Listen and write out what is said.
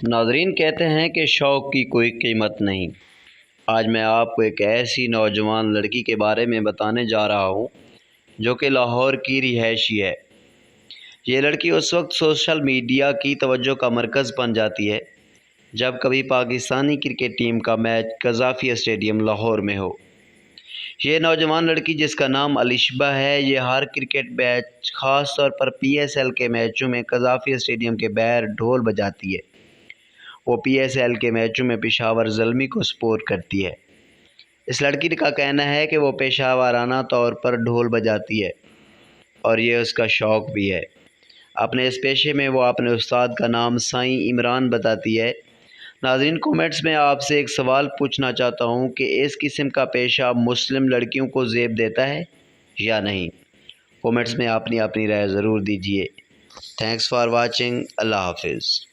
ناظرین کہتے ہیں کہ شوق کی کوئی قیمت نہیں۔ آج میں آپ کو ایک ایسی نوجوان لڑکی کے بارے میں بتانے جا رہا ہوں جو کہ لاہور کی رہائشی ہے۔ یہ لڑکی اس وقت سوشل میڈیا کی توجہ کا مرکز بن جاتی ہے جب کبھی پاکستانی کرکٹ ٹیم کا میچ قذافی اسٹیڈیم لاہور میں ہو۔ یہ نوجوان لڑکی جس کا نام الشبہ ہے، یہ ہر کرکٹ میچ خاص طور پر PSL کے میچوں میں قذافی اسٹیڈیم کے باہر ڈھول بجاتی ہے۔ وہ PSL کے میچوں میں پشاور زلمی کو سپورٹ کرتی ہے۔ اس لڑکی کا کہنا ہے کہ وہ پیشہ ورانہ طور پر ڈھول بجاتی ہے اور یہ اس کا شوق بھی ہے۔ اپنے اس پیشے میں وہ اپنے استاد کا نام سائیں عمران بتاتی ہے۔ ناظرین کومنٹس میں آپ سے ایک سوال پوچھنا چاہتا ہوں کہ اس قسم کا پیشہ مسلم لڑکیوں کو زیب دیتا ہے یا نہیں؟ کومنٹس میں اپنی رائے ضرور دیجیے۔ Thanks for watching. اللہ حافظ۔